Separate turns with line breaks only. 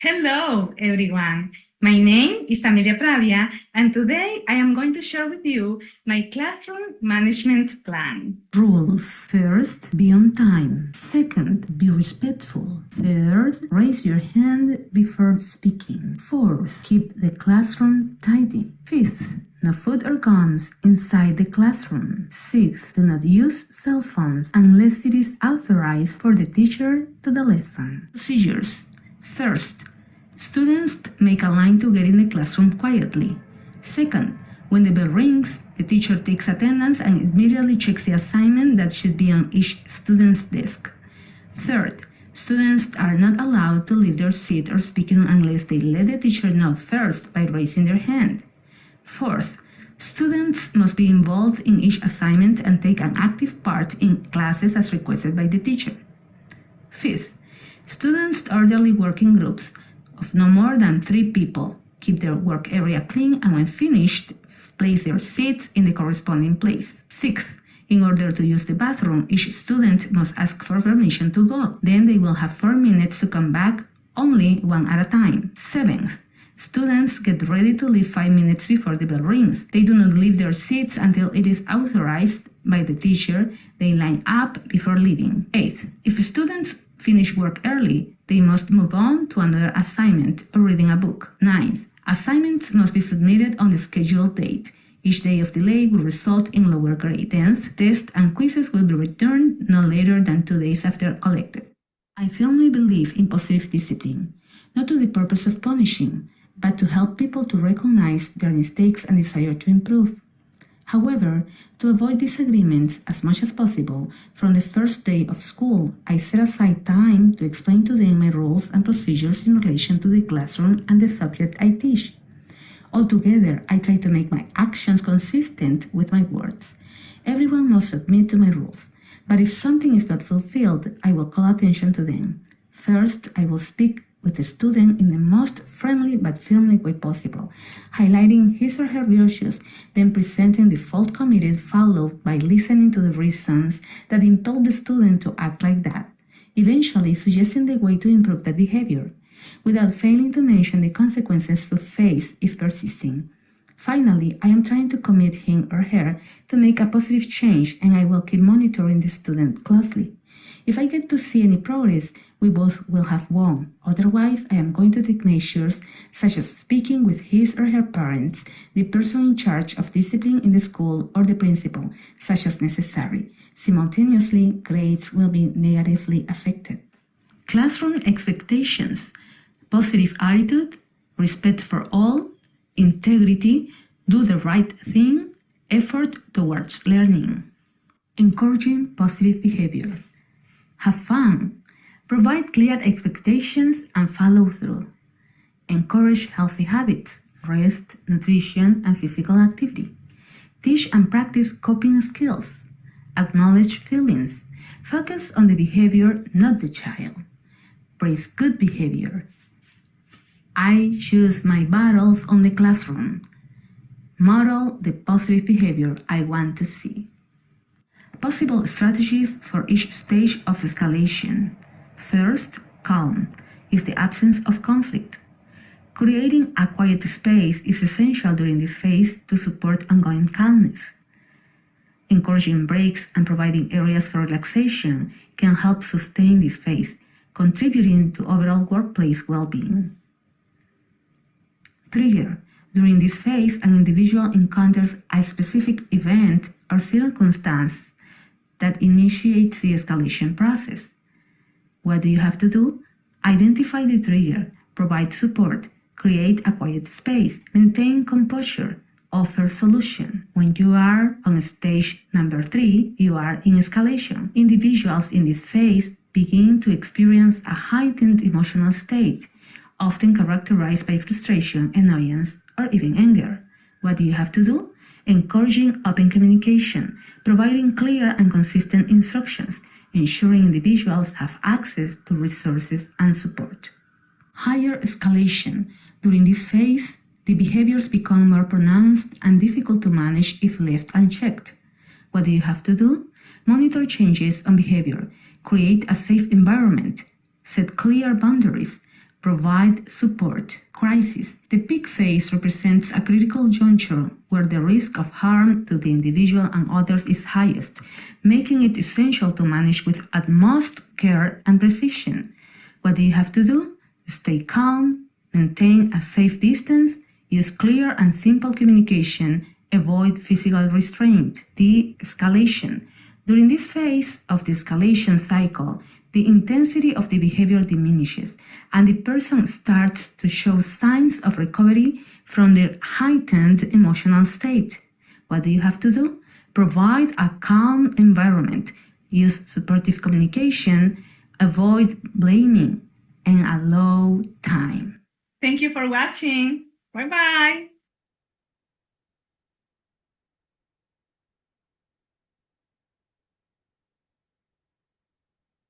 Hello, everyone. My name is Amelia Pravia, and today I am going to share with you my classroom management plan.
Rules. First, be on time. Second, be respectful. Third, raise your hand before speaking. Fourth, keep the classroom tidy. Fifth, no food or gums inside the classroom. Sixth, do not use cell phones unless it is authorized for the teacher to the lesson. Procedures. First, students make a line to get in the classroom quietly. Second, when the bell rings, the teacher takes attendance and immediately checks the assignment that should be on each student's desk. Third, students are not allowed to leave their seat or speaking unless they let the teacher know first by raising their hand. Fourth, students must be involved in each assignment and take an active part in classes as requested by the teacher. Fifth, students orderly work in groups of no more than 3 people. Keep their work area clean and when finished, place their seats in the corresponding place. Sixth, in order to use the bathroom, each student must ask for permission to go. Then they will have 4 minutes to come back, only one at a time. Seventh, students get ready to leave 5 minutes before the bell rings. They do not leave their seats until it is authorized by the teacher. They line up before leaving. Eighth, if students finish work early, they must move on to another assignment or reading a book. Ninth, assignments must be submitted on the scheduled date. Each day of delay will result in lower grade. 10th, tests and quizzes will be returned no later than 2 days after collected. I firmly believe in positive discipline, not to the purpose of punishing, but to help people to recognize their mistakes and desire to improve. However, to avoid disagreements as much as possible, from the first day of school, I set aside time to explain to them my rules and procedures in relation to the classroom and the subject I teach. Altogether, I try to make my actions consistent with my words. Everyone must submit to my rules, but if something is not fulfilled, I will call attention to them. First, I will speak with the student in the most friendly but firmly way possible, highlighting his or her virtues, then presenting the fault committed, followed by listening to the reasons that impel the student to act like that, eventually suggesting the way to improve that behavior, without failing to mention the consequences to face if persisting. Finally, I am trying to commit him or her to make a positive change, and I will keep monitoring the student closely. If I get to see any progress, we both will have won. Otherwise, I am going to take measures such as speaking with his or her parents, the person in charge of discipline in the school, or the principal, such as necessary. Simultaneously, grades will be negatively affected. Classroom expectations: positive attitude, respect for all, integrity, do the right thing, effort towards learning. Encouraging positive behavior: have fun, provide clear expectations and follow through. Encourage healthy habits, rest, nutrition, and physical activity. Teach and practice coping skills. Acknowledge feelings. Focus on the behavior, not the child. Praise good behavior. I choose my battles on the classroom. Model the positive behavior I want to see. Possible strategies for each stage of escalation. First, calm is the absence of conflict. Creating a quiet space is essential during this phase to support ongoing calmness. Encouraging breaks and providing areas for relaxation can help sustain this phase, contributing to overall workplace well-being. Trigger: during this phase, an individual encounters a specific event or circumstance that initiates the escalation process. What do you have to do? Identify the trigger, provide support, create a quiet space, maintain composure, offer solution. When you are on stage number 3, you are in escalation. Individuals in this phase begin to experience a heightened emotional state, often characterized by frustration, annoyance, or even anger. What do you have to do? Encouraging open communication, providing clear and consistent instructions, ensuring individuals have access to resources and support. Higher escalation. During this phase, the behaviors become more pronounced and difficult to manage if left unchecked. What do you have to do? Monitor changes on behavior, create a safe environment, set clear boundaries, Provide support. Crisis. The peak phase represents a critical juncture where the risk of harm to the individual and others is highest, making it essential to manage with utmost care and precision. What do you have to do? Stay calm, maintain a safe distance, use clear and simple communication, avoid physical restraint. De-escalation. During this phase of the escalation cycle, the intensity of the behavior diminishes and the person starts to show signs of recovery from their heightened emotional state. What do you have to do? Provide a calm environment, use supportive communication, avoid blaming, and allow time.
Thank you for watching. Bye-bye.